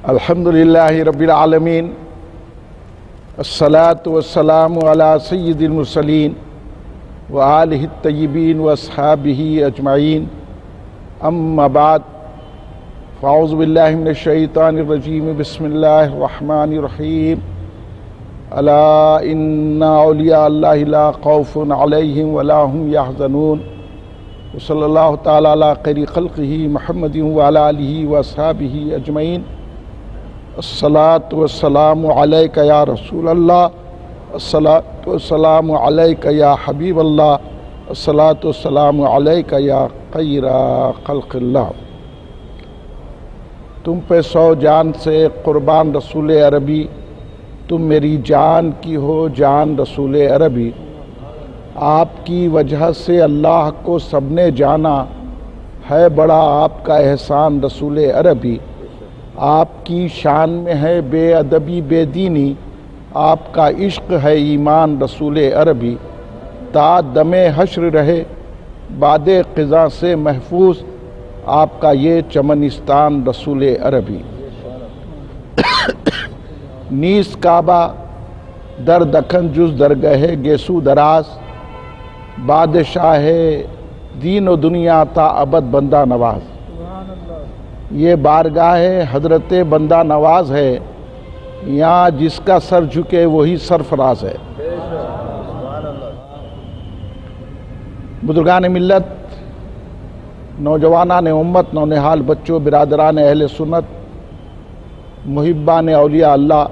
الحمدللہ رب العالمین، الصلاۃ والسلام علی سید المرسلین وآلہ الطیبین واصحابہ اجمعین، اما بعد، فاعوذ باللہ من الشیطان الرجیم، بسم اللہ الرحمن الرحیم، الا ان اولیاء اللہ لا خوف علیہم ولا هم یحزنون، وصلی اللہ تعالی علی خیر خلقہ محمد وعلی آلہ واصحابہ اجمعین۔ الصلاۃ والسلام علیک یا رسول اللہ، الصلاۃ والسلام علیک یا حبیب اللہ، الصلاۃ والسلام علیک یا خیر خلق اللہ۔ تم پہ 100 جان سے قربان رسول عربی، تم میری جان کی ہو جان رسول عربی۔ آپ کی وجہ سے اللہ کو سب نے جانا، ہے بڑا آپ کا احسان رسول عربی۔ آپ کی شان میں ہے بے ادبی بے دینی، آپ کا عشق ہے ایمان رسول عربی۔ تا دم حشر رہے باد قضا سے محفوظ، آپ کا یہ چمنستان رسول عربی۔ نیز کعبہ در دکن جز درگہ گیسو دراز، بادشاہ دین و دنیا تا ابد بندہ نواز۔ یہ بارگاہ حضرت بندہ نواز ہے، یہاں جس کا سر جھکے وہی سرفراز ہے۔ بزرگان ملت، نوجوانان امت، نونہال بچوں، برادران اہل سنت، محبان اولیاء اللہ،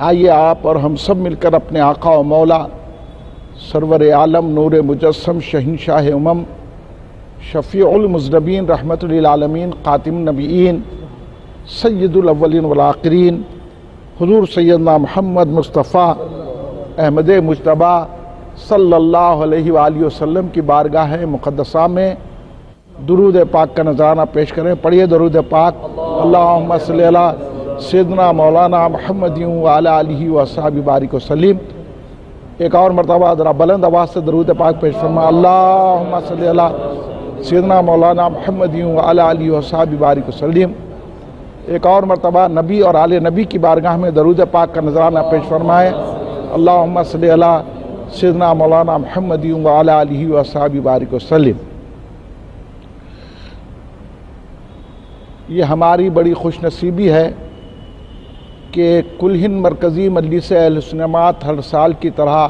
آئیے آپ اور ہم سب مل کر اپنے آقا و مولا سرور عالم نور مجسم شہنشاہ امم شفیع المذنبین رحمت للعالمین خاتم النبیین سید الاولین والآخرین حضور سیدنا محمد مصطفیٰ احمد مجتبیٰ صلی اللہ علیہ وآلہ وسلم کی بارگاہ مقدسہ میں درود پاک کا نذرانہ پیش کریں۔ پڑھیے درود پاک۔ اللہم صلی علی سیدنا مولانا محمد وعلی آلہ وصحبہ بارک وسلم۔ ایک اور مرتبہ ذرا بلند آواز سے درود پاک پیش فرما۔ اللہم صلی علی سیدنا مولانا محمد وعلی آلہ وصحبہ بارک وسلم۔ ایک اور مرتبہ نبی اور آل نبی کی بارگاہ میں درود پاک کا نذرانہ پیش فرمائے۔ اللہم صلی علی سیدنا مولانا محمد وعلی آلہ وصحبہ بارک وسلم۔ یہ ہماری بڑی خوش نصیبی ہے کہ کل ہند مرکزی مجلس اہل سنت ہر سال کی طرح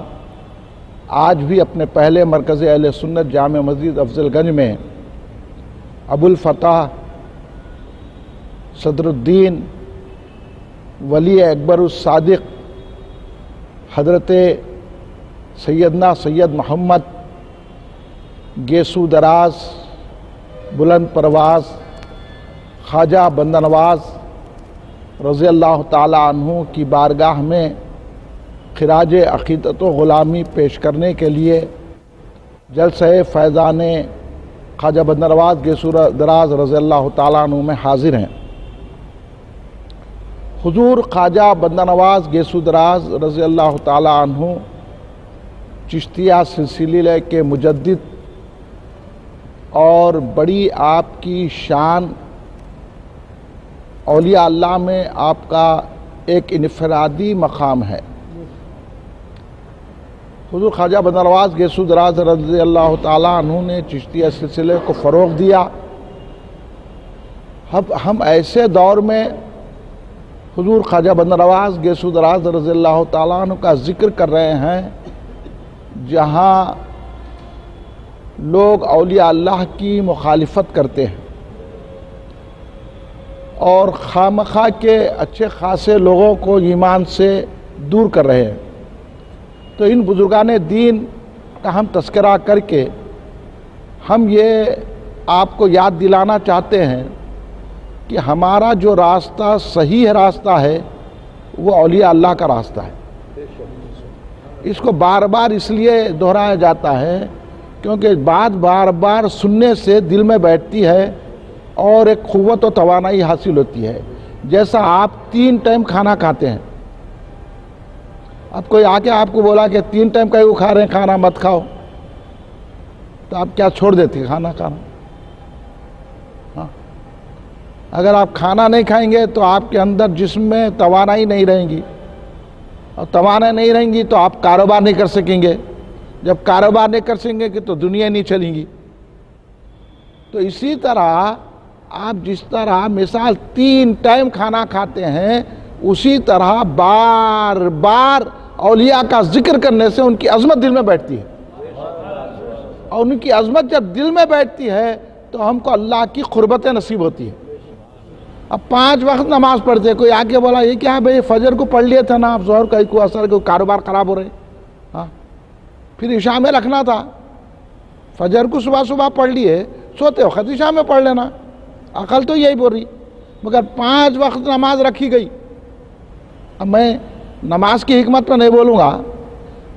آج بھی اپنے پہلے مرکز اہل سنت جامع مسجد افضل گنج میں ابو الفتح صدر الدین ولی اکبر الصادق حضرت سیدنا سید محمد گیسو دراز بلند پرواز خواجہ بندہ نواز رضی اللہ تعالی عنہ کی بارگاہ میں خراج عقیدت و غلامی پیش کرنے کے لیے جلسہ فیضان خواجہ بندہ نواز گیسو دراز رضی اللہ تعالیٰ عنہ میں حاضر ہیں۔ حضور خواجہ بندہ نواز گیسو دراز رضی اللہ تعالیٰ عنہ چشتیہ سلسلے کے مجدد اور بڑی آپ کی شان، اولیاء اللہ میں آپ کا ایک انفرادی مقام ہے۔ حضور خواجہ بندہ نواز گیسو دراز رضی اللہ تعالیٰ عنہ نے چشتیہ سلسلے کو فروغ دیا۔ ہم ایسے دور میں حضور خواجہ بندہ نواز گیسو دراز رضی اللہ تعالیٰ عنہ کا ذکر کر رہے ہیں جہاں لوگ اولیاء اللہ کی مخالفت کرتے ہیں اور خامخواہ کے اچھے خاصے لوگوں کو ایمان سے دور کر رہے ہیں۔ تو ان بزرگان دین کا ہم تذکرہ کر کے ہم یہ آپ کو یاد دلانا چاہتے ہیں کہ ہمارا جو راستہ صحیح راستہ ہے وہ اولیاء اللہ کا راستہ ہے۔ اس کو بار بار اس لیے دہرایا جاتا ہے کیونکہ بات بار بار سننے سے دل میں بیٹھتی ہے اور ایک قوت و توانائی حاصل ہوتی ہے۔ جیسا آپ 3 ٹائم کھانا کھاتے ہیں، اب کوئی آ کے آپ کو بولا کہ 3 ٹائم کا کھا رہے ہیں، کھانا مت کھاؤ، تو آپ کیا چھوڑ دیتے کھانا کھانا؟ اگر آپ کھانا نہیں کھائیں گے تو آپ کے اندر جسم میں توانائی نہیں رہیں گی، اور توانائی نہیں رہیں گی تو آپ کاروبار نہیں کر سکیں گے، جب کاروبار نہیں کر سکیں گے تو دنیا نہیں چلیں گی۔ تو اسی طرح آپ جس طرح مثال 3 ٹائم کھانا کھاتے ہیں، اسی طرح بار بار اولیاء کا ذکر کرنے سے ان کی عظمت دل میں بیٹھتی ہے، اور ان کی عظمت جب دل میں بیٹھتی ہے تو ہم کو اللہ کی قربتیں نصیب ہوتی ہے۔ اب 5 وقت نماز پڑھتے، کوئی آ کے بولا یہ کیا بھئی فجر کو پڑھ لیے تھا نا، اب ظہر کو اثر کو کاروبار خراب ہو رہے، ہاں پھر عشاء میں رکھنا تھا، فجر کو صبح پڑھ لیے، سوتے وقت عشاء میں پڑھ لینا، عقل تو یہی بول رہی، مگر 5 وقت نماز رکھی گئی۔ اب میں نماز کی حکمت پہ نہیں بولوں گا،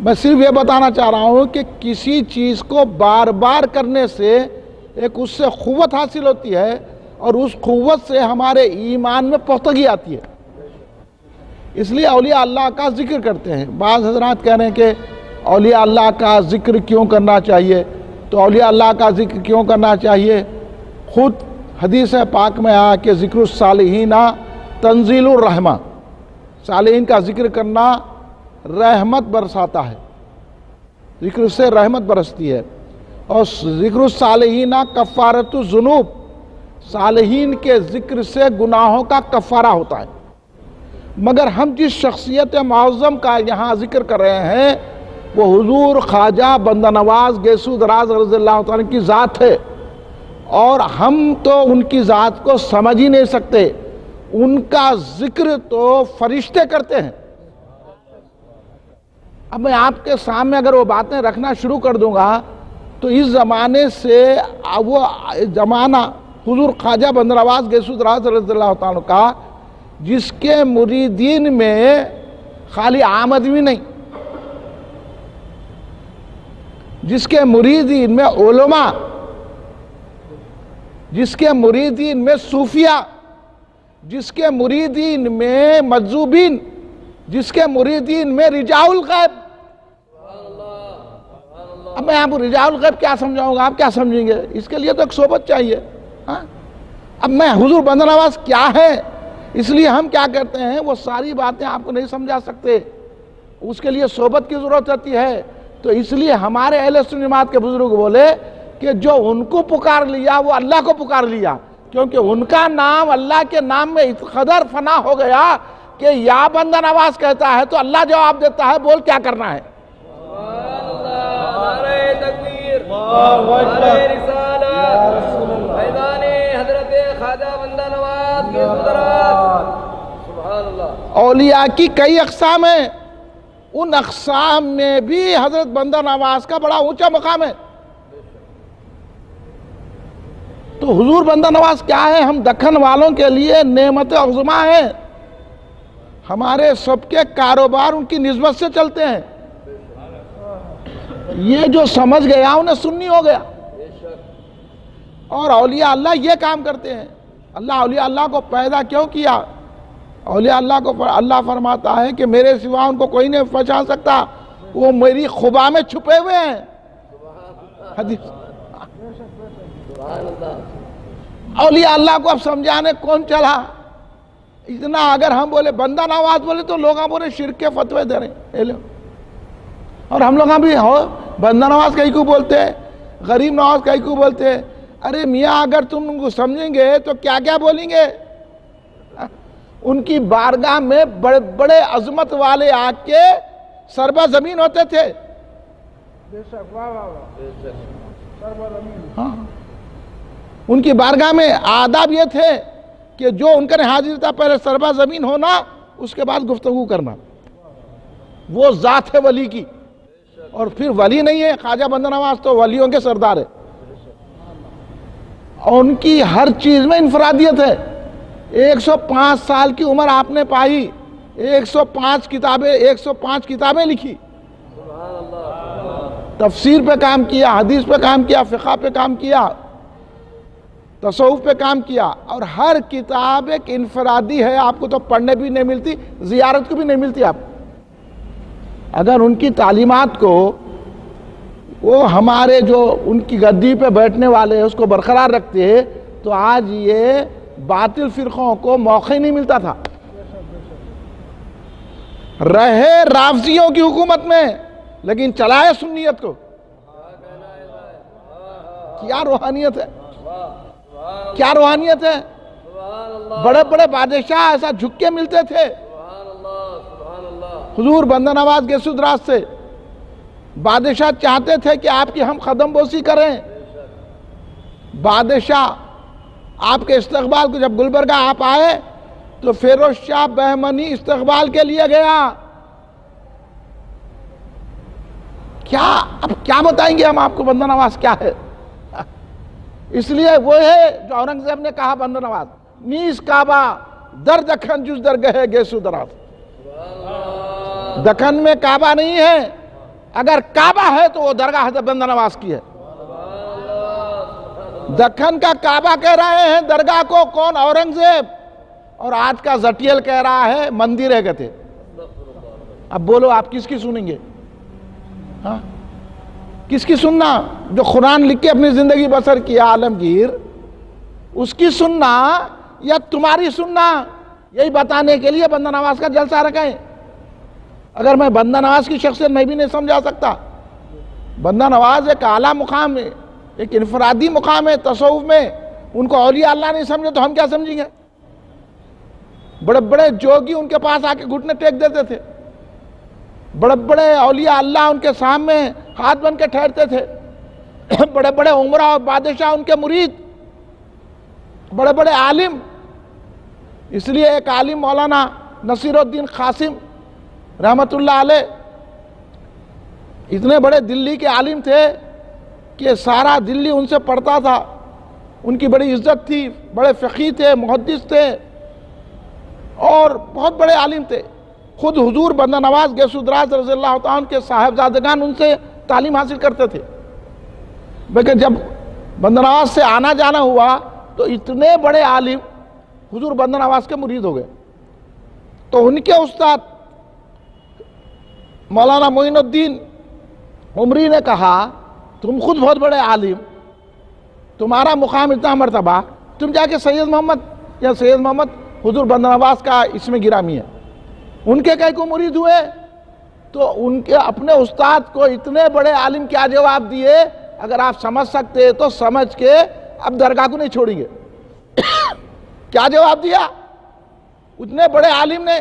میں صرف یہ بتانا چاہ رہا ہوں کہ کسی چیز کو بار بار کرنے سے ایک اس سے قوت حاصل ہوتی ہے، اور اس قوت سے ہمارے ایمان میں پختگی آتی ہے۔ اس لیے اولیاء اللہ کا ذکر کرتے ہیں۔ بعض حضرات کہہ رہے ہیں کہ اولیاء اللہ کا ذکر کیوں کرنا چاہیے، تو اولیاء اللہ کا ذکر کیوں کرنا چاہیے؟ خود حدیث پاک میں آیا کہ ذکر الصالحین تنزیل الرحمہ، صالحین کا ذکر کرنا رحمت برساتا ہے، ذکر سے رحمت برستی ہے، اور ذکر الصالحین کفارۃ الذنوب، صالحین کے ذکر سے گناہوں کا کفارہ ہوتا ہے۔ مگر ہم جس شخصیت معظم کا یہاں ذکر کر رہے ہیں وہ حضور خواجہ بندہ نواز گیسو دراز رضی اللہ تعالیٰ کی ذات ہے، اور ہم تو ان کی ذات کو سمجھ ہی نہیں سکتے، ان کا ذکر تو فرشتے کرتے ہیں۔ اب میں آپ کے سامنے اگر وہ باتیں رکھنا شروع کر دوں گا تو اس زمانے سے وہ زمانہ حضور خواجہ بندہ نواز گیسو دراز رضی اللہ تعالیٰ کا، جس کے مریدین میں خالی عام آدمی نہیں، جس کے مریدین میں علماء، جس کے مریدین میں صوفیہ، جس کے مریدین میں مجذوبین، جس کے مریدین میں رجال الغیب۔ اب میں آپ کو رجال الغیب کیا سمجھاؤں گا، آپ کیا سمجھیں گے؟ اس کے لیے تو ایک صحبت چاہیے۔ اب میں حضور بندہ نواز کیا ہے، اس لیے ہم کیا کرتے ہیں، وہ ساری باتیں آپ کو نہیں سمجھا سکتے، اس کے لیے صحبت کی ضرورت ہوتی ہے۔ تو اس لیے ہمارے اہل سنت جماعت کے بزرگ بولے کہ جو ان کو پکار لیا وہ اللہ کو پکار لیا، کیونکہ ان کا نام اللہ کے نام میں اس قدر فنا ہو گیا کہ یا بندہ نواز کہتا ہے تو اللہ جواب دیتا ہے، بول کیا کرنا ہے۔ نعرہ تکبیر، نعرہ رسالت، فیضان حضرت خواجہ بندہ نواز کے صدرات، سبحان اللہ۔ اولیاء کی کئی اقسام ہیں، ان اقسام میں بھی حضرت بندہ نواز کا بڑا اونچا مقام ہے۔ تو حضور بندہ نواز کیا ہے؟ ہم دکن والوں کے لیے نعمت عظمہ ہیں، ہمارے سب کے کاروبار ان کی نسبت سے چلتے ہیں۔ یہ جو سمجھ گیا انہیں سنی ہو گیا۔ اور اولیاء اللہ یہ کام کرتے ہیں۔ اللہ اولیاء اللہ کو پیدا کیوں کیا؟ اولیاء اللہ کو اللہ فرماتا ہے کہ میرے سوا ان کو کوئی نہیں پہچان سکتا، وہ میری خبا میں چھپے ہوئے ہیں۔ حدیث اولیاء اللہ کو اب سمجھانے کون چلا؟ اتنا اگر ہم بولے بندہ نواز بولے تو لوگ بولے شرک کے فتوے دے رہے ہیں، اور ہم لوگ بھی ہو بندہ نواز کہیں کو بولتے ہیں، غریب نواز کہیں کو بولتے ہیں۔ ارے میاں اگر تم ان کو سمجھیں گے تو کیا کیا بولیں گے؟ ان کی بارگاہ میں بڑے بڑے عظمت والے آ کے سربا زمین ہوتے تھے۔ ہاں، ان کی بارگاہ میں آداب یہ تھے کہ جو ان کا حاضر تھا پہلے سربا زمین ہونا، اس کے بعد گفتگو کرنا۔ وہ ذات ہے ولی کی، اور پھر ولی نہیں ہے خواجہ بندہ نواز تو ولیوں کے سردار ہے، اور ان کی ہر چیز میں انفرادیت ہے۔ 105 سال کی عمر آپ نے پائی، 105 کتابیں لکھی، تفسیر پہ کام کیا، حدیث پہ کام کیا، فقہ پہ کام کیا، تصوف پہ کام کیا، اور ہر کتاب ایک انفرادی ہے، آپ کو تو پڑھنے بھی نہیں ملتی، زیارت کو بھی نہیں ملتی۔ آپ اگر ان کی تعلیمات کو وہ ہمارے جو ان کی گدی پہ بیٹھنے والے ہیں اس کو برقرار رکھتے ہیں تو آج یہ باطل فرقوں کو موقع نہیں ملتا تھا. رہے رافضیوں کی حکومت میں لیکن چلائے سنیت کو. کیا روحانیت ہے, کیا روحانیت ہے. بڑے بڑے بادشاہ ایسا جھک کے ملتے تھے حضور بندہ نواز گیسو دراز سے. بادشاہ چاہتے تھے کہ آپ کی ہم قدم بوسی کریں. بادشاہ آپ کے استقبال کو جب گلبرگہ آپ آئے تو فیروز شاہ بہمنی استقبال کے لیے گیا. اب کیا بتائیں گے ہم آپ کو بندہ نواز کیا ہے. اس لیے وہ ہے جو اورنگزیب نے کہا بندہ نواز نیز کعبہ در دکن جز در گہے گیسو دراز. دکن میں کعبہ نہیں ہے, اگر کعبہ ہے تو وہ درگاہ حضرت بندہ نواز کی ہے. دکن کا کعبہ کہہ رہے ہیں درگاہ کو کون؟ اورنگزیب. اور آج کا زٹیل کہہ رہا ہے مندر ہے کہتے. اب بولو آپ کس کی سنیں گے؟ ہاں کس کی سننا؟ جو قرآن لکھ کے اپنی زندگی بسر کیا عالمگیر, اس کی سننا یا تمہاری سننا؟ یہی بتانے کے لیے بندہ نواز کا جلسہ رکھیں. اگر میں بندہ نواز کی شخصیت میں بھی نہیں سمجھا سکتا. بندہ نواز ایک اعلیٰ مقام ہے, ایک انفرادی مقام ہے تصوف میں. ان کو اولیاء اللہ نہیں سمجھے تو ہم کیا سمجھیں گے؟ بڑے بڑے جوگی ان کے پاس آ کے گھٹنے ٹیک دیتے تھے. بڑے بڑے اولیاء اللہ ان کے سامنے ہاتھ بن کے ٹھہرتے تھے. بڑے بڑے عمرہ اور بادشاہ ان کے مرید, بڑے بڑے عالم. اس لیے ایک عالم مولانا نصیر الدین قاسم رحمت اللہ علیہ اتنے بڑے دلی کے عالم تھے کہ سارا دلی ان سے پڑھتا تھا. ان کی بڑی عزت تھی, بڑے فقیہ تھے, محدث تھے اور بہت بڑے عالم تھے. خود حضور بندہ نواز گیسو دراز رضی اللہ تعالیٰ عنہ کے صاحبزادگان ان سے تعلیم حاصل کرتے تھے. لیکن جب بندہ نواز سے آنا جانا ہوا تو اتنے بڑے عالم حضور بندہ نواز کے مرید ہو گئے. تو ان کے استاد مولانا معین الدین عمری نے کہا تم خود بہت بڑے عالم, تمہارا مقام اتنا مرتبہ, تم جا کے سید محمد حضور بندہ نواز کا اس میں گرامی ہے ان کے کئی کو مرید ہوئے. تو ان کے اپنے استاد کو اتنے بڑے عالم کیا جواب دیے؟ اگر آپ سمجھ سکتے تو سمجھ کے اب درگاہ کو نہیں چھوڑیں گے. کیا جواب دیا اتنے بڑے عالم نے؟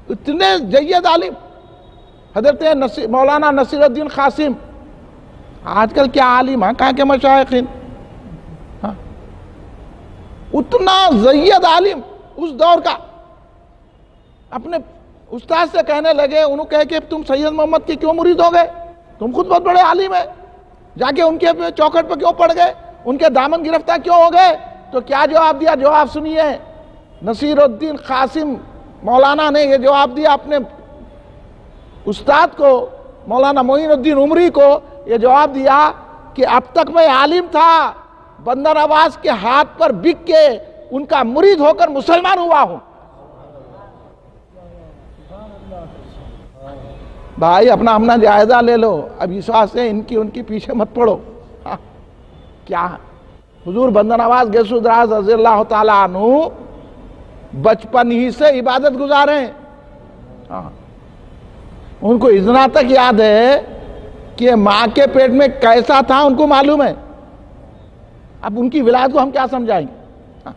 اتنے جید عالم حضرت مولانا نصیر الدین قاسم. آج کل کیا عالم ہیں, کہاں کے مشائخین. اتنا جید عالم اس دور کا اپنے استاد سے کہنے لگے, انہوں کہے کہ تم سید محمد کے کیوں مرید ہو گئے؟ تم خود بہت بڑے عالم ہیں, جا کے ان کے چوکھٹ پہ کیوں پڑ گئے؟ ان کے دامن گرفتار کیوں ہو گئے؟ تو کیا جواب دیا؟ جواب سنیے. نصیر الدین قاسم مولانا نے یہ جواب دیا اپنے استاد کو, مولانا معین الدین عمری کو یہ جواب دیا کہ اب تک میں عالم تھا, بندہ نواز کے ہاتھ پر بک کے ان کا مرید ہو کر مسلمان ہوا ہوں. بھائی اپنا جائزہ لے لو, اب اس واسطے ان کی پیچھے مت پڑو. کیا حضور بندہ نواز گیسو دراز رضی اللہ تعالیٰ عنہ بچپن ہی سے عبادت گزارے. ان کو اتنا تک یاد ہے کہ ماں کے پیٹ میں کیسا تھا ان کو معلوم ہے. اب ان کی ولایت کو ہم کیا سمجھائیں گے؟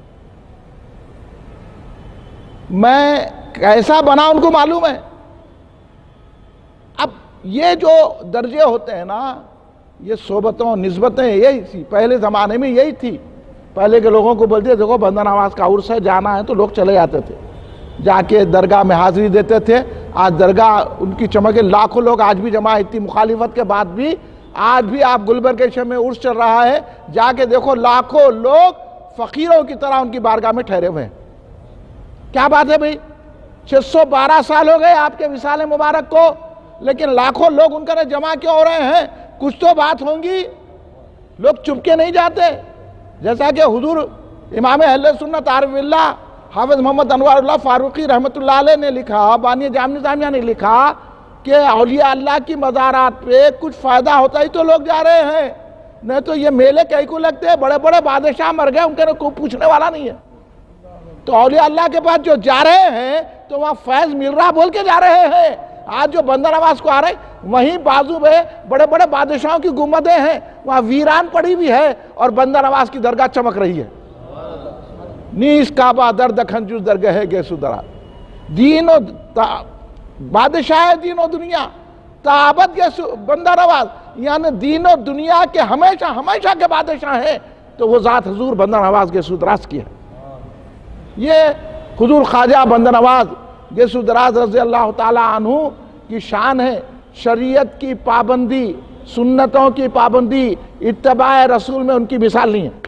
میں کیسا بنا ان کو معلوم ہے. اب یہ جو درجے ہوتے ہیں نا, یہ صحبتوں نسبتیں یہی تھی پہلے زمانے میں, یہی تھی. پہلے کے لوگوں کو بولتے دیکھو بندہ نواز کا عرس ہے, جانا ہے, تو لوگ چلے جاتے تھے, جا کے درگاہ میں حاضری دیتے تھے. آج درگاہ ان کی چمکے, لاکھوں لوگ آج بھی جمع, اتنی مخالفت کے بعد بھی آج بھی آپ گلبرگ کے شہر میں عرس چل رہا ہے, جا کے دیکھو لاکھوں لوگ فقیروں کی طرح ان کی بارگاہ میں ٹھہرے ہوئے ہیں. کیا بات ہے بھئی, 612 سال ہو گئے آپ کے وصال مبارک کو, لیکن لاکھوں لوگ ان کا جمع کیوں ہو رہے ہیں؟ کچھ تو بات ہوں گی, لوگ چپ کے نہیں جاتے. جیسا کہ حضور امام اہل سنت عارف اللہ حافظ محمد انوار اللہ فاروقی رحمت اللہ علیہ نے لکھا, بانی جامع نظامیہ نے لکھا کہ اولیاء اللہ کی مزارات پہ کچھ فائدہ ہوتا ہی تو لوگ جا رہے ہیں. نہیں تو یہ میلے کئی کو لگتے ہیں، بڑے بڑے بادشاہ مر گئے، ان کے کوئی پوچھنے والا نہیں ہے. تو اولیاء اللہ کے پاس جو جا رہے ہیں تو وہاں فیض مل رہا بول کے جا رہے ہیں. آج جو بندہ نواز کو آ رہے وہیں بازو میں بڑے بڑے بادشاہوں کی گنبدیں ہیں، وہاں ویران پڑی ہوئی ہے اور بندہ نواز کی درگاہ چمک رہی ہے. نیس کعبہ در دکھن جز درگاہ گیسو درا، دین و بادشاہ دین و دنیا تعبد گیسو بندہ نواز، یعنی دین و دنیا کے ہمیشہ کے بادشاہ ہیں تو وہ ذات حضور بندہ نواز گیسو دراز کی ہے. یہ حضور خواجہ بندہ نواز گیسو دراز رضی اللہ تعالی عنہ کی شان ہے. شریعت کی پابندی، سنتوں کی پابندی، اتباع رسول میں ان کی مثال نہیں ہے.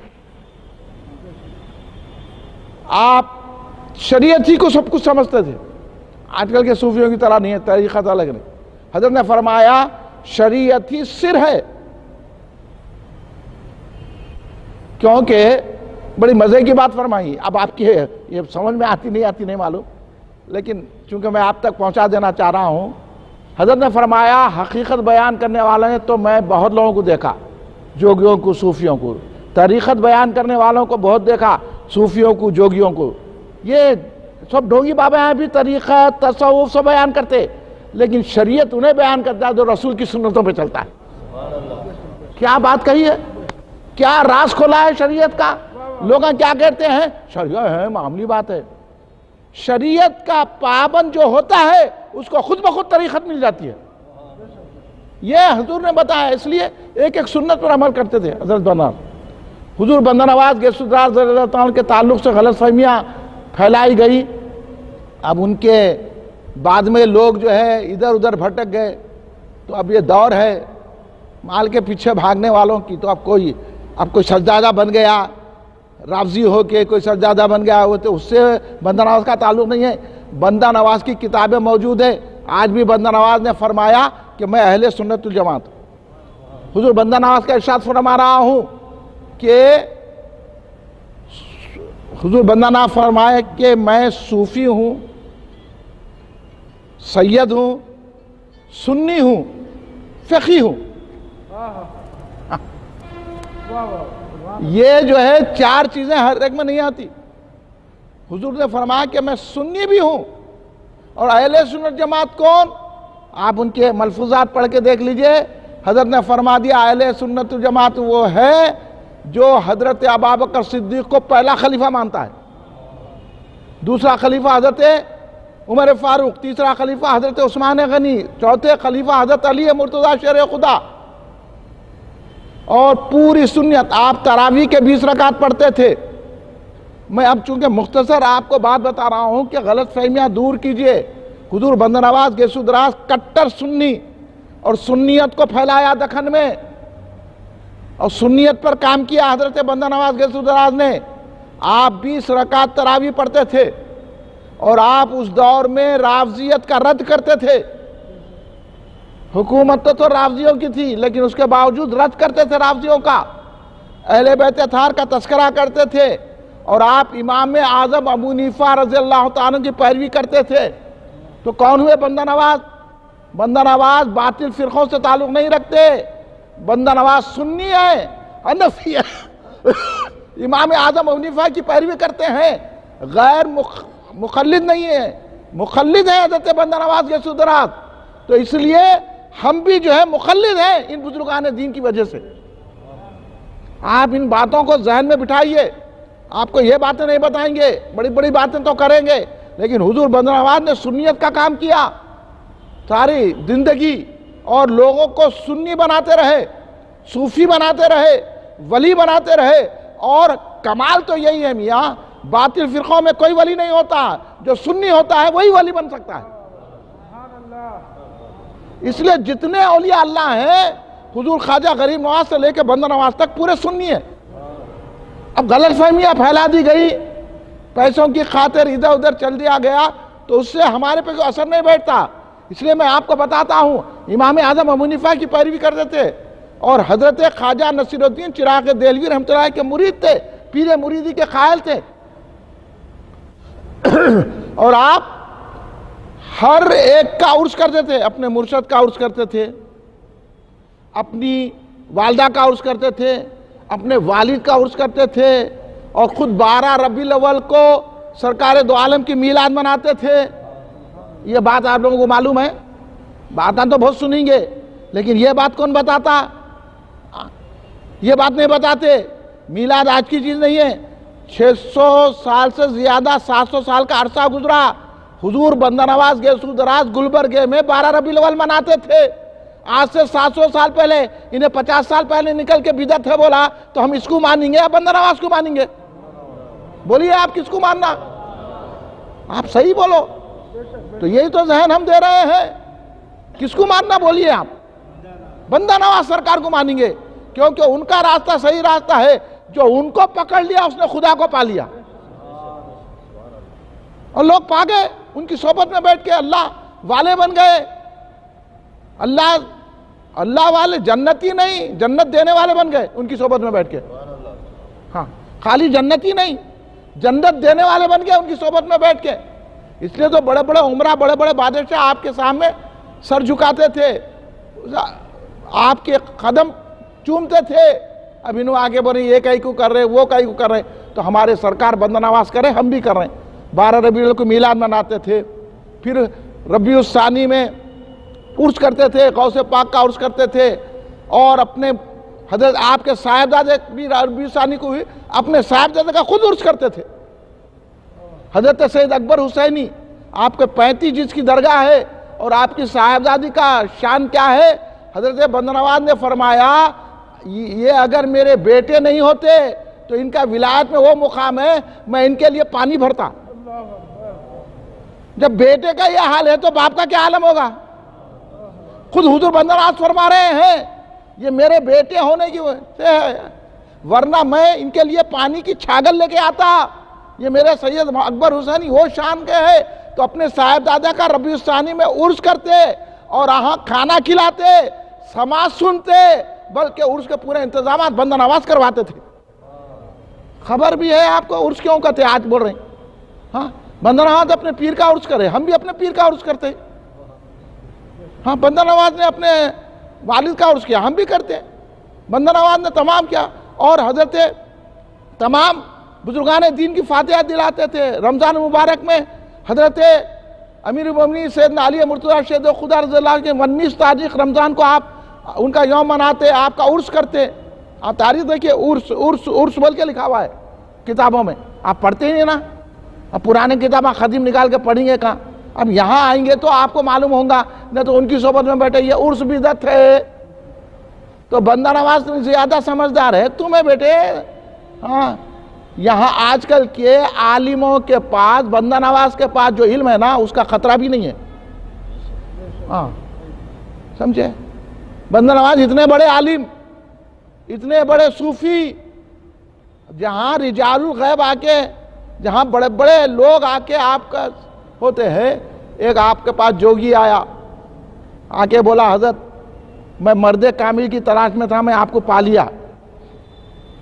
آپ شریعت ہی کو سب کچھ سمجھتے تھے، آج کل کے صوفیوں کی طرح نہیں ہے، طریقہ الگ نہیں. حضرت نے فرمایا شریعت ہی سر ہے. کیونکہ بڑی مزے کی بات فرمائی. اب آپ کی یہ سمجھ میں آتی نہیں معلوم، لیکن چونکہ میں آپ تک پہنچا دینا چاہ رہا ہوں. حضرت نے فرمایا حقیقت بیان کرنے والے ہیں تو میں بہت لوگوں کو دیکھا، جوگیوں کو، صوفیوں کو. طریقت بیان کرنے والوں کو بہت دیکھا، صوفیوں کو، جوگیوں کو. یہ سب ڈھونگی بابے ہیں بھی طریقت، تصوف سب بیان کرتے، لیکن شریعت انہیں بیان کرتا ہے جو رسول کی سنتوں پہ چلتا ہے. کیا بات کہی ہے، کیا راز کھولا ہے شریعت کا. لوگ کیا کہتے ہیں شریعت ہے، معمولی بات ہے. شریعت کا پابند جو ہوتا ہے اس کو خود بخود طریقت مل جاتی ہے. یہ حضور نے بتایا، اس لیے ایک ایک سنت پر عمل کرتے تھے. حضرت بندہ حضور بندہ نواز گیسو دراز رضی اللہ تعالیٰ کے تعلق سے غلط فہمیاں پھیلائی گئی. اب ان کے بعد میں لوگ جو ہے ادھر ادھر بھٹک گئے. تو اب یہ دور ہے مال کے پیچھے بھاگنے والوں کی. تو اب کوئی سجادہ بن گیا، رافضی ہو کے کوئی سجادہ بن گیا، وہ تو اس سے بندہ نواز کا تعلق نہیں ہے. بندہ نواز کی کتابیں موجود ہیں. آج بھی بندہ نواز نے فرمایا کہ میں اہل سنت الجماعت. حضور بندہ نواز کا ارشاد فرما رہا ہوں کہ حضور بندہ نواز فرمایا کہ میں صوفی ہوں، سید ہوں، سنی ہوں، فقی ہوں. یہ جو ہے چار چیزیں ہر ایک میں نہیں آتی. حضور نے فرمایا کہ میں سنی بھی ہوں. اور اہل سنت جماعت کون؟ آپ ان کے ملفوظات پڑھ کے دیکھ لیجئے. حضرت نے فرما دیا اہل سنت جماعت وہ ہے جو حضرت ابوبکر صدیق کو پہلا خلیفہ مانتا ہے، دوسرا خلیفہ حضرت عمر فاروق، تیسرا خلیفہ حضرت عثمان غنی، چوتھے خلیفہ حضرت علی مرتضیٰ شیر خدا. اور پوری سنت. آپ تراویح کے 20 رکعت پڑھتے تھے. میں اب چونکہ مختصر آپ کو بات بتا رہا ہوں کہ غلط فہمیاں دور کیجئے. حضور بندہ نواز گیسو دراز کٹر سنی، اور سنیت کو پھیلایا دکن میں، اور سنیت پر کام کیا حضرت بندہ نواز گیسو دراز نے. آپ 20 رکعت تراویح پڑھتے تھے، اور آپ اس دور میں رافضیت کا رد کرتے تھے. حکومت تو رافضیوں کی تھی، لیکن اس کے باوجود رد کرتے تھے رافضیوں کا. اہل بیت اطہار کا تذکرہ کرتے تھے، اور آپ امام اعظم ابو حنیفہ رضی اللہ تعالیٰ کی پیروی کرتے تھے. تو کون ہوئے بندہ نواز؟ بندہ نواز باطل فرقوں سے تعلق نہیں رکھتے. بندہ نواز سنی ہے، حنفی ہے، امام اعظم ابو حنیفہ کی پیروی کرتے ہیں، غیر مقلد نہیں ہے، مقلد ہیں حضرت بندہ نواز گیسو دراز. تو اس لیے ہم بھی جو ہے مقلد ہیں ان بزرگان دین کی وجہ سے. آپ ان باتوں کو ذہن میں بٹھائیے. آپ کو یہ باتیں نہیں بتائیں گے، بڑی بڑی باتیں تو کریں گے، لیکن حضور بندہ نواز نے سنیت کا کام کیا ساری زندگی، اور لوگوں کو سنی بناتے رہے، صوفی بناتے رہے، ولی بناتے رہے. اور کمال تو یہی ہے میاں، باطل فرقوں میں کوئی ولی نہیں ہوتا، جو سنی ہوتا ہے وہی ولی بن سکتا ہے. اس لیے جتنے اولیاء اللہ ہیں حضور خواجہ غریب نواز سے لے کے بندہ نواز تک پورے سنی ہیں. اب غلط فہمیاں پھیلا دی گئی، پیسوں کی خاطر ادھر ادھر چل دیا گیا، تو اس سے ہمارے پہ کوئی اثر نہیں بیٹھتا. اس لیے میں آپ کو بتاتا ہوں امام اعظم ابو حنیفہ کی پیروی کرتے تھے، اور حضرت خواجہ نصیر الدین چراغ دہلوی رحمۃ اللہ کے مرید تھے، پیر مریدی کے قائل تھے. اور آپ ہر ایک کا عرس کرتے تھے، اپنے مرشد کا عرس کرتے تھے، اپنی والدہ کا عرس کرتے تھے، اپنے والد کا عرس کرتے تھے، اور خود 12 ربیع الاول کو سرکار دو عالم کی میلاد مناتے تھے۔ یہ بات آپ لوگوں کو معلوم ہے؟ باتیں تو بہت سنیں گے، لیکن یہ بات کون بتاتا؟ یہ بات نہیں بتاتے۔ میلاد آج کی چیز نہیں ہے، 600 سال سے زیادہ 700 سال کا عرصہ گزرا۔ حضور بندہ نواز گیسو دراز گلبرگے میں 12 ربیع الاول مناتے تھے۔ آج سے 700 سال پہلے، انہیں 50 سال پہلے نکل کے بدعت ہے بولا تو ہم اس کو مانیں گے یا بندہ نواز کو مانیں گے؟ بولیے آپ کس کو ماننا؟ آپ صحیح بولو۔ تو یہی تو ذہن ہم دے رہے ہیں، کس کو ماننا بولیے آپ؟ بندہ نواز سرکار کو مانیں گے، کیونکہ ان کا راستہ صحیح راستہ ہے، جو ان کو پکڑ لیا اس نے خدا کو پا لیا، اور لوگ پا گئے، ان کی صحبت میں بیٹھ کے اللہ والے بن گئے۔ اللہ والے جنتی نہیں، جنت دینے والے بن گئے ان کی صحبت میں بیٹھ کے۔ ہاں، خالی جنتی نہیں، جنت دینے والے بن گئے ان کی صحبت میں بیٹھ کے۔ اس لیے تو بڑے بڑے عمرہ، بڑے بڑے بادشاہ آپ کے سامنے سر جھکاتے تھے، آپ کے قدم چومتے تھے۔ اب انہوں آگے بڑھے، یہ کئی کو کر رہے، وہ کئی کو کر رہے، تو ہمارے سرکار بندہ نواز کرے، ہم بھی کر رہے ہیں۔ 12 ربیع الاول کو میلاد مناتے تھے، پھر ربیع الثانی میں عرس کرتے تھے، غوث پاک کا عرس کرتے تھے، اور اپنے حضرت آپ کے صاحبزادے بھی ربیع الثانی کو بھی اپنے صاحبزادے کا خود عرس کرتے تھے۔ حضرت سید اکبر حسینی، آپ کے 35 جس کی درگاہ ہے، اور آپ کی صاحبزادی کا شان کیا ہے؟ حضرت بندہ نواز نے فرمایا یہ اگر میرے بیٹے نہیں ہوتے تو ان کا ولایت میں وہ مقام ہے، میں ان کے لیے پانی بھرتا۔ جب بیٹے کا یہ حال ہے تو باپ کا کیا عالم ہوگا؟ خود حضور بندہ نواز فرما رہے ہیں یہ میرے بیٹے ہونے کی وجہ سے ہے، ورنہ میں ان کے لیے پانی کی چھاگل لے کے آتا۔ یہ میرے سید اکبر حسینی وہ شان کے ہے، تو اپنے صاحبزادہ کا ربیع الثانی میں عرس کرتے، اور وہاں کھانا کھلاتے، سماعت سنتے، بلکہ عرس کے پورے انتظامات بندہ نواز کرواتے تھے۔ خبر بھی ہے آپ کو عرس کیوں کرتے؟ آج بول رہے ہیں ہاں، بندہ نواز اپنے پیر کا عرس کرے، ہم بھی اپنے پیر کا عرس کرتے۔ ہاں، بندہ نواز نے اپنے والد کا عرس کیا، ہم بھی کرتے۔ بندہ نواز نے تمام کیا، اور حضرت تمام بزرگان دین کی فاتحہ دلاتے تھے۔ رمضان مبارک میں حضرت امیر المومنین سیدنا علی مرتضیٰ شہید خدا رضی اللہ عنہ کے 19 تاریخ رمضان کو آپ ان کا یوم مناتے، آپ کا عرس کرتے۔ آپ تاریخ دیکھیے، عرس بول کے لکھا ہوا ہے کتابوں میں، آپ پڑھتے ہی نہیں نا۔ اب پرانے کتابیں قدیم نکال کے پڑھیں گے کہاں؟ اب یہاں آئیں گے تو آپ کو معلوم ہوگا، نہ تو ان کی صحبت میں بیٹھے یہ عرس بدعت ہے۔ تو بندہ نواز زیادہ سمجھدار ہے تمہیں بیٹے۔ ہاں، یہاں آج کل کے عالموں کے پاس، بندہ نواز کے پاس جو علم ہے نا، اس کا خطرہ بھی نہیں ہے۔ ہاں، سمجھے؟ بندہ نواز اتنے بڑے عالم، اتنے بڑے صوفی، جہاں رجال الغیب آ کے، جہاں بڑے بڑے لوگ آ کے آپ کا ہوتے ہیں۔ ایک آپ کے پاس جوگی آیا، آ کے بولا حضرت میں مرد کامل کی تلاش میں تھا، میں آپ کو پا لیا،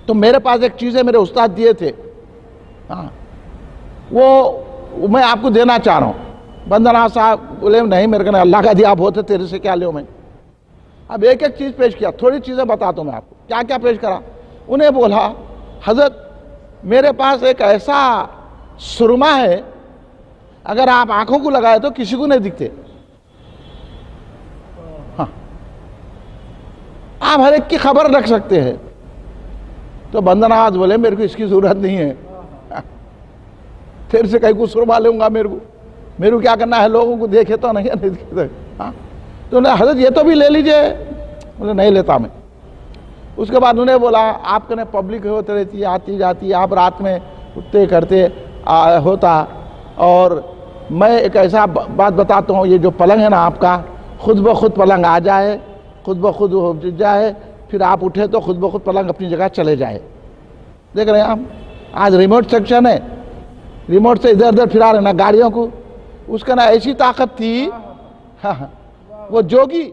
تو میرے پاس ایک چیزیں میرے استاد دیے تھے، ہاں وہ میں آپ کو دینا چاہ رہا ہوں۔ بندہ نواز صاحب بولے نہیں، میرے کو اللہ کا دیا، آپ ہوتے تیرے سے کیا لوں میں۔ اب ایک ایک چیز پیش کیا، تھوڑی چیزیں بتاتا ہوں میں آپ کو کیا کیا پیش کرا۔ انہیں بولا حضرت میرے پاس ایک ایسا سرما ہے، اگر آپ آنکھوں کو لگائے تو کسی کو نہیں دکھتے، ہاں آپ ہر ایک کی خبر رکھ سکتے ہیں۔ تو بندہ نواز بولے میرے کو اس کی ضرورت نہیں ہے، پھر سے کہیں کو سرما لوں گا، میرے کو کیا کرنا ہے، لوگوں کو دیکھے تو نہیں دیکھتے۔ ہاں، تو انہیں حضرت یہ تو بھی لے لیجئے، بولے نہیں لیتا میں۔ اس کے بعد انہیں بولا آپ کے پبلک ہوتے رہتی ہے، آتی جاتی، آپ رات میں اٹھتے کرتے ہوتا، اور میں ایک ایسا بات بتاتا ہوں، یہ جو پلنگ ہے نا آپ کا، خود بخود پلنگ آ جائے، خود بخود ہو جائے، پھر آپ اٹھے تو خود بخود پلنگ اپنی جگہ چلے جائے۔ دیکھ رہے ہیں آپ، آج ریموٹ سیکشن ہے، ریموٹ سے ادھر ادھر پھرا رہے نا گاڑیوں کو، اس کا نا ایسی طاقت تھی، وہ جوگی،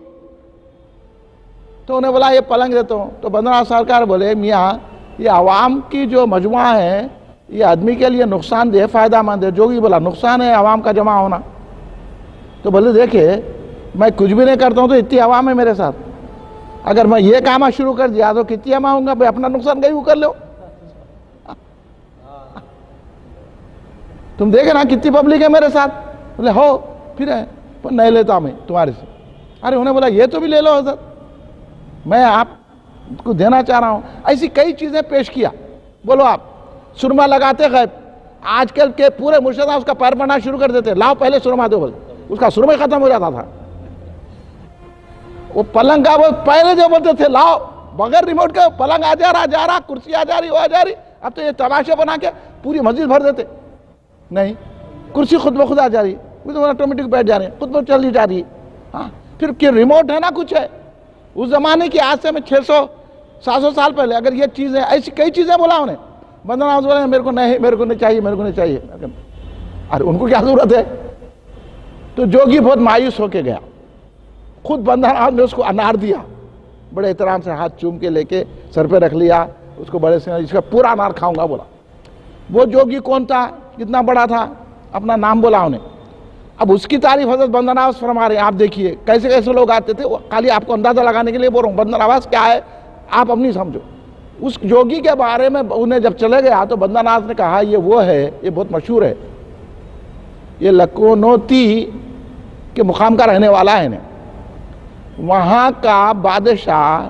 تو انہیں بولا یہ پلنگ دیتا ہوں۔ تو بندہ نواز سرکار بولے میاں یہ عوام کی جو مجموعہ ہے یہ آدمی کے لیے نقصان دہ فائدہ مند ہے۔ جوگی بولا نقصان ہے عوام کا جمع ہونا۔ تو بولے دیکھے میں کچھ بھی نہیں کرتا ہوں تو اتنی عوام ہے میرے ساتھ، اگر میں یہ کام شروع کر دیا تو کتنی اما ہوں گا بھائی، اپنا نقصان کہیں کر لو. تم دیکھے نا کتنی پبلک ہے میرے ساتھ. بولے ہو پھر ہے پر نہیں لیتا میں تمہارے سے. ارے انہیں بولا یہ تو بھی لے لو حضرت، میں آپ کو دینا چاہ رہا ہوں. ایسی کئی چیزیں پیش کیا. بولو آپ سرما لگاتے غیب، آج کل کے پورے مرشد اس کا پیر پڑنا شروع کر دیتے، لاؤ پہلے سرما دو، بولتے اس کا سرما ہی ختم ہو جاتا تھا. وہ پلنگ کا وہ پہلے جو بولتے تھے لاؤ بغیر ریموٹ کے پلنگ آ جا رہا، کرسی آ جا رہی، وہ آ جا رہی. اب تو یہ تماشے بنا کے پوری مسجد بھر دیتے. نہیں، کرسی خود بخود آ جا رہی، آٹومیٹک بیٹھ جا رہے ہیں، خود بخود چلی جا رہی ہے. ہاں پھر کہ ریموٹ ہے نا کچھ ہے. اس زمانے کی آج سے میں 600-700 سال پہلے اگر یہ چیزیں ایسی کئی چیزیں بولا انہیں، بندہ نواز بولے میرے کو نہیں چاہیے. ارے ان کو کیا ضرورت ہے؟ تو جوگی بہت مایوس ہو کے گیا. خود بندہ نواز نے اس کو انار دیا، بڑے احترام سے ہاتھ چوم کے لے کے سر پہ رکھ لیا اس کو، بڑے سے اس کا پورا انار کھاؤں گا بولا. وہ جوگی کون تھا، کتنا بڑا تھا، اپنا نام بولا انہیں. اب اس کی تعریف حضرت بندہ نواز فرما رہے ہیں. آپ دیکھیے کیسے کیسے لوگ آتے تھے. خالی آپ کو اندازہ لگانے کے لیے بول رہا ہوں بندہ نواز کیا ہے آپ اپنی سمجھو. اس جوگی کے بارے میں انہیں جب چلے گیا تو بندہ نواز نے کہا یہ وہ ہے، یہ بہت مشہور ہے، یہ لکھنوتی کے مقام کا رہنے والا ہے. وہاں کا بادشاہ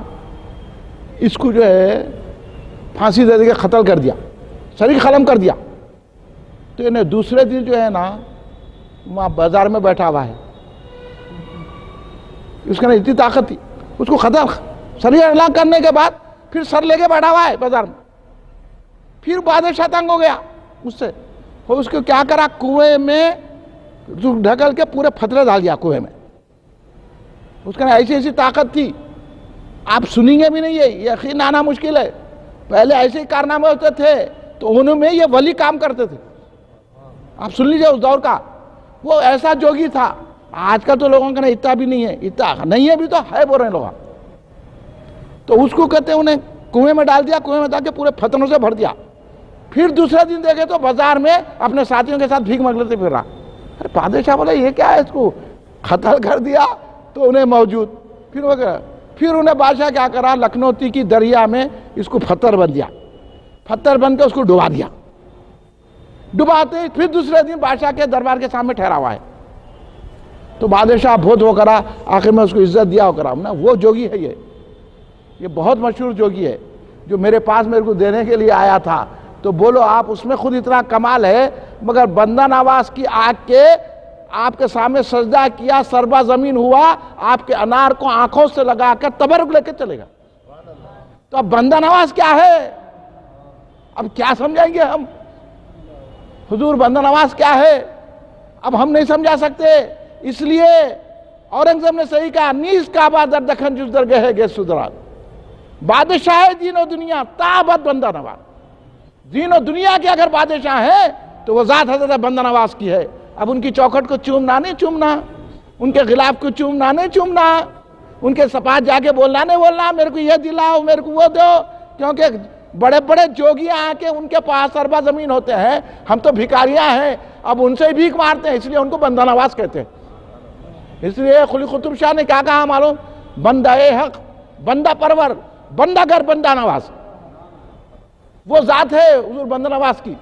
اس کو جو ہے پھانسی دے کے قتل کر دیا، شریک قلم کر دیا. تو انہیں دوسرے دن جو ہے نا وہاں بازار میں بیٹھا ہوا ہے. اس کا اتنی طاقت تھی، اس کو قتل شریک اعلان کرنے کے بعد پھر سر لے کے بیٹھا ہوا ہے بازار میں. پھر بادشاہ تنگ ہو گیا اس سے، اور اس کو کیا کرا، کنویں میں ڈھکل کے پورے پتھرے ڈال دیا کنویں میں. اس کا ایسی طاقت تھی آپ سنیں گے بھی نہیں، یہ یقین آنا مشکل ہے. پہلے ایسے ہی کارنامے ہوتے تھے تو ان میں یہ ولی کام کرتے تھے. آپ سن لیجئے اس دور کا وہ ایسا جوگی تھا. آج کا تو لوگوں کا اتنا بھی نہیں ہے، اتنا نہیں ہے بھی تو ہے بول رہے ہیں لوگ. تو اس کو کہتے ہیں انہیں کنویں میں ڈال دیا، کنویں میں ڈال کے پورے پتھروں سے بھر دیا. پھر دوسرے دن دیکھے تو بازار میں اپنے ساتھیوں کے ساتھ بھیک مانگتے پھر رہا. ارے بادشاہ بولا یہ کیا ہے، اس کو قتل کر دیا تو انہیں موجود. پھر انہیں بادشاہ کیا کرا، لکھنوتی کی دریا میں اس کو پتھر بن دیا، پتھر بن کے اس کو ڈبا دیا. ڈباتے پھر دوسرے دن بادشاہ کے دربار کے سامنے ٹھہرا ہوا ہے. تو بادشاہ بہت وہ کرا، آخر میں اس کو عزت دیا ہو کرا. وہ جوگی ہے، یہ بہت مشہور جوگی ہے جو میرے پاس میرے کو دینے کے لیے آیا تھا. تو بولو آپ اس میں خود اتنا کمال ہے، مگر بندہ نواز کی آنکھ کے آپ کے سامنے سجدہ کیا، سربا زمین ہوا، آپ کے انار کو آنکھوں سے لگا کر تبرک لے کے چلے گا. تو اب بندہ نواز کیا ہے، اب کیا سمجھائیں گے ہم حضور بندہ نواز کیا ہے؟ اب ہم نہیں سمجھا سکتے. اس لیے اورنگزیب نے صحیح کہا، نیز کعبہ در دکھن جس در گئے گے سدرات. بادشاہ دین و دنیا تابت بندہ نواز. دین و دنیا کے اگر بادشاہ ہیں تو وہ ذات حضرت بندہ نواز کی ہے. اب ان کی چوکھٹ کو چومنا نہیں چومنا، ان کے غلاف کو چومنا نہیں چومنا، ان کے سپاہ جا کے بولنا نہیں بولنا میرے کو یہ دلاؤ میرے کو وہ دو. کیونکہ بڑے بڑے جوگی آ کے ان کے پاس اربا زمین ہوتے ہیں، ہم تو بھکاریاں ہیں، اب ان سے ہی بھیک مارتے ہیں، اس لیے ان کو بندہ نواز کہتے ہیں. اس لیے قلی قطب شاہ نے کیا کہا معلوم، بندہ حق، بندہ پرور، بندہ گر، بندہ نواز. وہ ذات ہے حضور بندہ نواز کی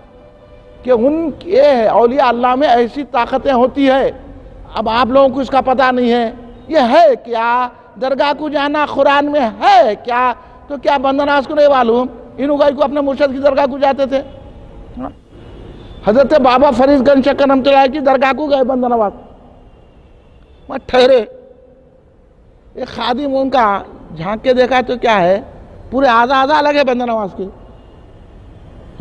کہ ان کے اولیاء اللہ میں ایسی طاقتیں ہوتی ہے. اب آپ لوگوں کو اس کا پتہ نہیں ہے. یہ ہے کیا درگاہ کو جانا قرآن میں ہے کیا؟ تو کیا بندہ نواز کو نہیں معلوم؟ ان اگائی کو اپنے مرشد کی درگاہ کو جاتے تھے. حضرت بابا فرید گنج شکر رحمۃ اللہ کی درگاہ کو گئے بندہ نواز، وہاں ٹھہرے. ایک خادم ان کا جھانک کے دیکھا تو کیا ہے، پورے آزا الگ ہے بندہ نواز کے.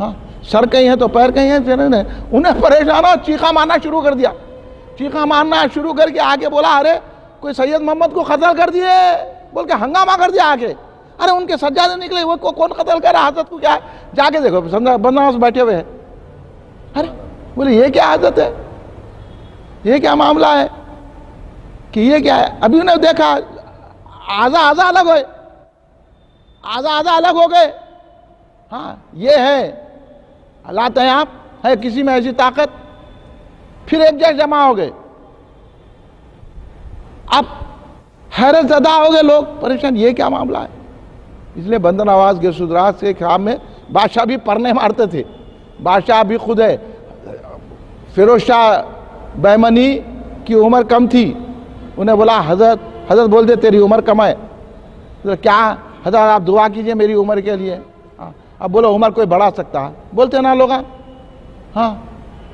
ہاں سر کہیں ہے تو پیر کہیں ہے. انہیں پریشان ہو چیخا مارنا شروع کر دیا. چیخا مارنا شروع کر کے آگے بولا ارے کوئی سید محمد کو قتل کر دیے، بول کے ہنگامہ کر دیا آگے. ارے ان کے سجادے نکلے، وہ کون قتل کر رہا، حضرت کو کیا ہے؟ جا کے دیکھو بندہ نواز بیٹھے ہوئے ہیں. ارے بولے یہ کیا حضرت ہے، یہ کیا معاملہ ہے کہ یہ کیا ہے؟ ابھی انہیں دیکھا آزا الگ ہوئے، آزا الگ ہو گئے. ہاں یہ ہے حالات ہیں، آپ ہے کسی میں ایسی طاقت. پھر ایک جگہ جمع ہو گئے. اب حیرت زدہ ہو گئے لوگ، پریشان، یہ کیا معاملہ ہے؟ اس لیے بندہ نواز کے سدراج کے خیام میں بادشاہ بھی پرنے مارتے تھے، بادشاہ بھی خود ہے۔ فیروز شاہ بہمنی کی عمر کم تھی، انہیں بولا حضرت بول دے تیری عمر کم ہے، کیا حضرت آپ دعا کیجئے میری عمر کے لیے۔ اب بولو عمر کوئی بڑھا سکتا ہے؟ بولتے نا لوگ ہاں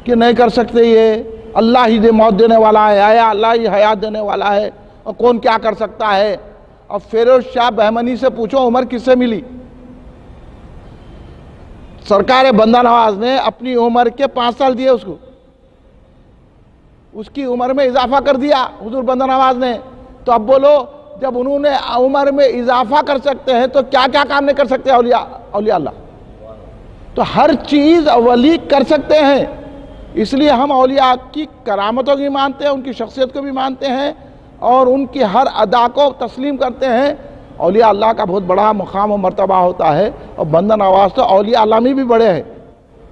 کہ نہیں کر سکتے، یہ اللہ ہی موت دینے والا ہے، آیا اللہ ہی حیات دینے والا ہے، اور کون کیا کر سکتا ہے۔ اور فیروز شاہ بہمنی سے پوچھو عمر کس سے ملی؟ سرکار بندہ نواز نے اپنی عمر کے 5 سال دیے اس کو، اس کی عمر میں اضافہ کر دیا حضور بندہ نواز نے۔ تو اب بولو جب انہوں نے عمر میں اضافہ کر سکتے ہیں تو کیا کیا کام نہیں کر سکتے اولیاء اللہ؟ تو ہر چیز ولی کر سکتے ہیں، اس لیے ہم اولیاء کی کرامتوں کی مانتے ہیں، ان کی شخصیت کو بھی مانتے ہیں، اور ان کی ہر ادا کو تسلیم کرتے ہیں۔ اولیاء اللہ کا بہت بڑا مقام و مرتبہ ہوتا ہے، اور بندہ نواز تو اولیاء اللہ میں بھی بڑے ہیں۔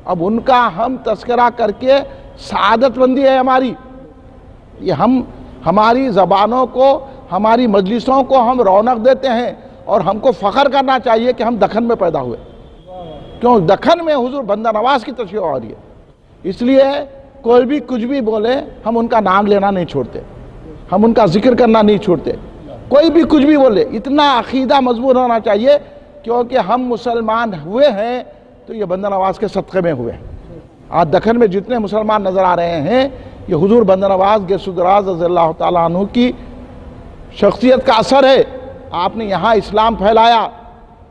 اب ان کا ہم تذکرہ کر کے سعادت مندی ہے ہماری، یہ ہماری زبانوں کو، ہماری مجلسوں کو ہم رونق دیتے ہیں، اور ہم کو فخر کرنا چاہیے کہ ہم دکن میں پیدا ہوئے، کیوں دکن میں حضور بندہ نواز کی تشریح ہو رہی ہے۔ اس لیے کوئی بھی کچھ بھی بولے ہم ان کا نام لینا نہیں چھوڑتے، ہم ان کا ذکر کرنا نہیں چھوڑتے، کوئی بھی کچھ بھی بولے اتنا عقیدہ مضبوط ہونا چاہیے، کیونکہ ہم مسلمان ہوئے ہیں تو یہ بندہ نواز کے صدقے میں ہوئے ہیں۔ آج دکن میں جتنے مسلمان نظر آ رہے ہیں یہ حضور بندہ نواز کے سدراج رضی اللہ تعالیٰ عنہ کی شخصیت کا اثر ہے۔ آپ نے یہاں اسلام پھیلایا،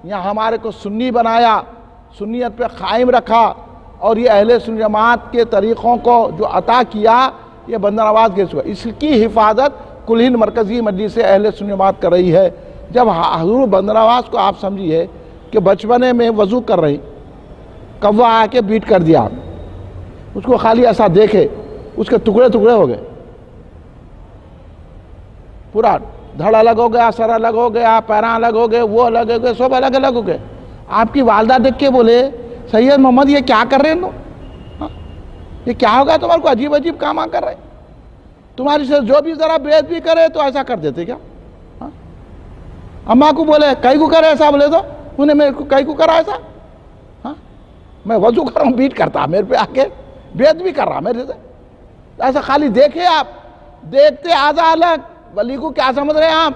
یہاں ہمارے کو سنی بنایا، سنیت پہ قائم رکھا، اور یہ اہل سنت جماعت کے طریقوں کو جو عطا کیا یہ بندہ نواز کے سوا، اس کی حفاظت کل ہند مرکزی مجلس سے اہل سنت جماعت کر رہی ہے۔ جب حضور بندہ نواز کو آپ سمجھیے کہ بچپنے میں وضو کر رہی، کوا آ کے بیٹ کر دیا، اس کو خالی ایسا دیکھے اس کے ٹکڑے ہو گئے، پورا دھڑ الگ ہو گیا، سر الگ ہو گیا، پیراں الگ ہو گئے، وہ الگ ہو گئے، سب الگ ہو گئے۔ آپ کی والدہ دیکھ کے بولے سید محمد یہ کیا کر رہے ہیں؟ یہ کیا ہوگا تمہارے کو؟ عجیب کام کر رہے، تمہاری سے جو بھی ذرا بے ادبی کرے تو ایسا کر دیتے کیا؟ اماں کو بولے کئی کو کرے ایسا، بولے تو انہیں میرے کو کئی کو کرا ایسا، میں وضو کر رہا ہوں بیٹ کرتا میرے پہ آ کے بے ادبی کر رہا میرے سے، ایسا خالی دیکھے آپ، دیکھتے آدھا الگ، ولی کو کیا سمجھ رہے ہیں آپ؟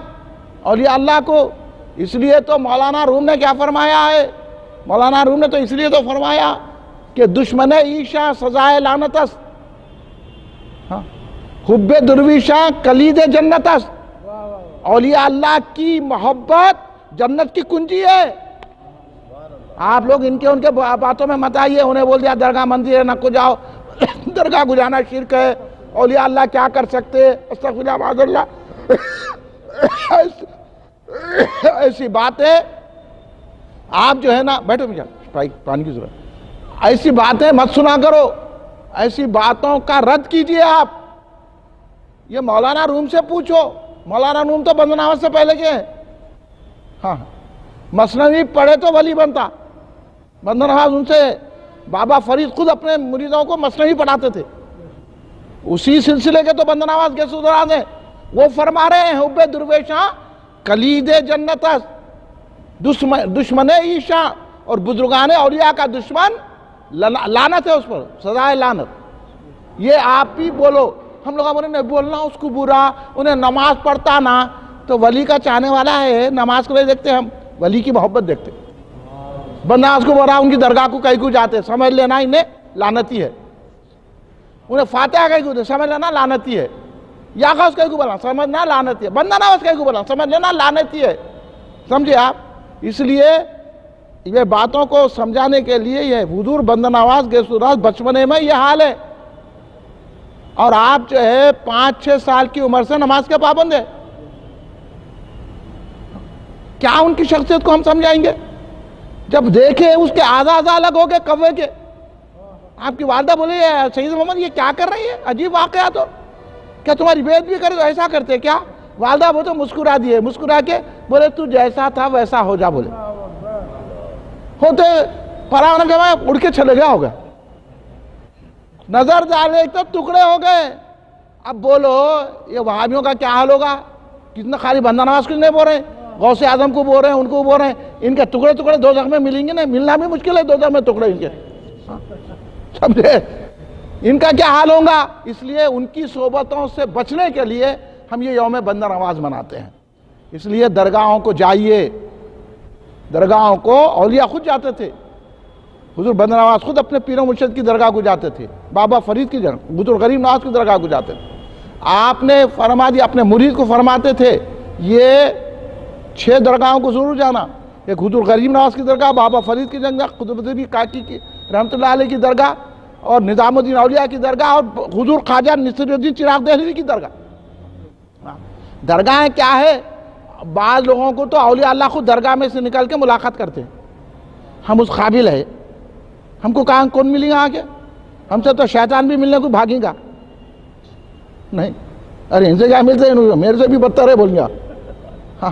اولیاء اللہ کو۔ اس لیے تو مولانا روم نے کیا فرمایا ہے؟ مولانا روم نے تو اس لیے تو فرمایا کہ دشمن عیشا سزائے لعنت است، حب درویشاں کلید جنت است۔ اولیاء اللہ کی محبت جنت کی کنجی ہے۔ آپ لوگ ان کے باتوں میں مت آئیے، انہیں بول دیا درگاہ مندر ہے نہ کو جاؤ، درگاہ کو جانا شرک ہے، اولیاء اللہ کیا کر سکتے، استغفر اللہ معاذ اللہ، ایسی باتیں آپ جو ہے نا، بیٹھو پانی کی ضرورت، ایسی باتیں مت سنا کرو، ایسی باتوں کا رد کیجئے آپ۔ یہ مولانا روم سے پوچھو، مولانا روم تو بندہ نواز سے پہلے کے ہیں، ہاں مثنوی پڑھے تو ولی بنتا، بندہ نواز ان سے، بابا فرید خود اپنے مریدوں کو مثنوی پڑھاتے تھے، اسی سلسلے کے تو بندہ نواز کے سدراج ہیں۔ وہ فرما رہے ہیں حب درویشاں کلید جنت است، دشمن عیشاں، اور بزرگان اولیاء کا دشمن لعنت ہے اس پر، سزائے لعنت۔ یہ آپ بھی بولو، ہم لوگ نہیں بولنا اس کو برا، انہیں نماز پڑھتا نا، تو ولی کا چاہنے والا ہے، نماز کو نہیں دیکھتے ہم، ولی کی محبت دیکھتے۔ بندہ اس کو بولا ان کی درگاہ کو کہیں کو جاتے، سمجھ لینا انہیں لعنتی ہے، انہیں فاتحہ کہیں کو دے، سمجھ لینا لعنتی ہے، یا غوث کہیں کو بولا سمجھنا لعنتی ہے، بندہ نواز کہیں کو بولا سمجھ لینا لعنتی ہے، سمجھے آپ؟ اس لیے یہ باتوں کو سمجھانے کے لیے یہ حضور بندہ نواز کے سدراج بچپنے میں یہ حال ہے، اور آپ جو ہے 5-6 سال کی عمر سے نماز کے پابند ہے، کیا ان کی شخصیت کو ہم سمجھائیں گے؟ جب دیکھے اس کے آزاد الگ ہو گئے کوے کے، آپ کی والدہ بولے سید محمد یہ کیا کر رہی ہے، عجیب واقعات ہو، کیا تمہاری بے ادبی کرے تو ایسا کرتے کیا؟ والدہ وہ تو مسکرا دیے، مسکرا کے بولے تو جیسا تھا ویسا ہو جا، بولے ہوتے پرانا جمع اڑ کے چلے گیا ہوگا، نظر ڈالے تو ٹکڑے ہو گئے۔ اب بولو یہ وہابیوں کا کیا حال ہوگا؟ کتنا خالی بندہ نواز کچھ نہیں بول رہے ہیں، غوث اعظم کو بول رہے ہیں، ان کو بول رہے ہیں، ان کے ٹکڑے ٹکڑے دوزخ میں ملیں گے نا، ملنا بھی مشکل ہے دوزخ میں ٹکڑے ان کے، سمجھے؟ ان کا کیا حال ہوگا؟ اس لیے ان کی صحبتوں سے بچنے کے لیے ہم یہ یوم بندہ نواز مناتے ہیں۔ اس لیے درگاہوں کو جائیے، درگاہوں کو اولیاء خود جاتے تھے، حضور بندہ نواز خود اپنے پیر و مرشد کی درگاہ کو جاتے تھے، بابا فرید کی درگاہ، حضور غریب نواز کی درگاہ کو جاتے تھے۔ آپ نے فرما دیا، اپنے مرید کو فرماتے تھے یہ 6 درگاہوں کو ضرور جانا، ایک حضور غریب نواز کی درگاہ، بابا فرید کی درگاہ، قطب الدین کاکی کی رحمۃ اللہ علیہ کی درگاہ، اور نظام الدین اولیاء کی درگاہ، اور حضور خواجہ نصیر الدین چراغ دہلوی کی درگاہ۔ درگاہیں کیا ہے؟ بعض لوگوں کو تو اولیاء اللہ خود درگاہ میں سے نکل کے ملاقات کرتے ہیں، ہم اس قابل ہے، ہم کو کہاں کون ملیں گا آگے؟ ہم سے تو شیطان بھی ملنے کو بھاگیں گا نہیں، ارے ان سے کیا ملتے ہیں، میرے سے بھی بدتر ہے بول گیا۔ ہاں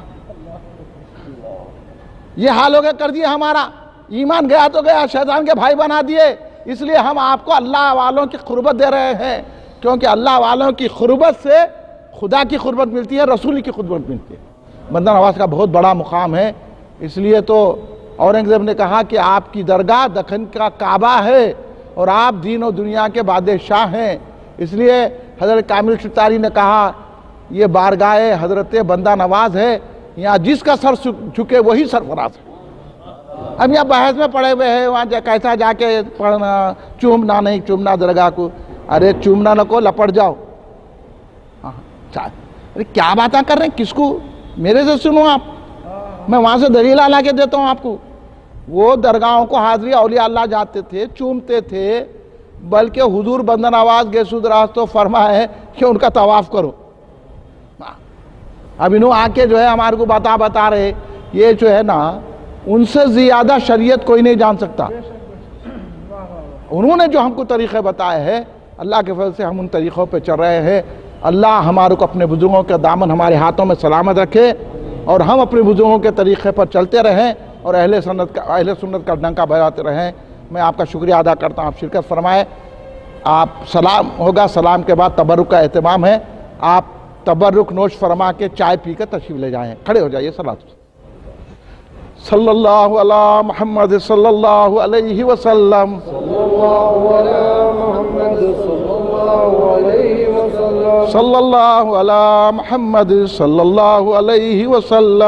یہ حال ہو گیا، کر دیا ہمارا ایمان، گیا تو گیا، شیطان کے بھائی بنا دیے۔ اس لیے ہم آپ کو اللہ والوں کی قربت دے رہے ہیں، کیونکہ اللہ والوں کی قربت سے خدا کی قربت ملتی ہے، رسول کی قربت ملتی ہے۔ بندہ نواز کا بہت بڑا مقام ہے، اس لیے تو اورنگزیب نے کہا کہ آپ کی درگاہ دکن کا کعبہ ہے اور آپ دین و دنیا کے بادشاہ ہیں۔ اس لیے حضرت کامل ستاری نے کہا یہ بارگاہ حضرت بندہ نواز ہے، یہاں جس کا سر جھکے وہی سرفراز ہے۔ ہم یہاں بحث میں پڑے ہوئے ہیں، وہاں کیسا جا کے پڑھنا، چومنا نہیں چومنا درگاہ کو، ارے چومنا نہ کو لپٹ جاؤ۔ ارے کیا باتیں کر رہے ہیں، کس کو؟ میرے سے سنو آپ، میں وہاں سے دلیل لا کے دیتا ہوں آپ کو۔ وہ درگاہوں کو حاضری اولیاء اللہ جاتے تھے، چومتے تھے، بلکہ حضور بندہ نواز گیسود راز تو فرمایا ہے کہ ان کا طواف کرو۔ اب انہوں آ کے جو ہے ہمارے کو بتا رہے، یہ جو ہے نا ان سے زیادہ شریعت کوئی نہیں جان سکتا۔ انہوں نے جو ہم کو طریقے بتائے ہیں، اللہ کے فضل سے ہم ان طریقوں پہ چل رہے ہیں۔ اللہ ہمارے کو اپنے بزرگوں کا دامن ہمارے ہاتھوں میں سلامت رکھے اور ہم اپنے بزرگوں کے طریقے پر چلتے رہیں اور اہل سنت کا ڈنکا بجاتے رہیں۔ میں آپ کا شکریہ ادا کرتا ہوں، آپ شرکت فرمائے۔ آپ سلام ہوگا، سلام کے بعد تبرک کا اہتمام ہے، آپ تبرک نوش فرما کے چائے پی کر تشریف لے جائیں، کھڑے ہو جائیے۔ صلی اللہ علی محمد صلی اللہ علیہ وسلم، صلی اللہ علی محمد صلی اللہ علیہ وسلم۔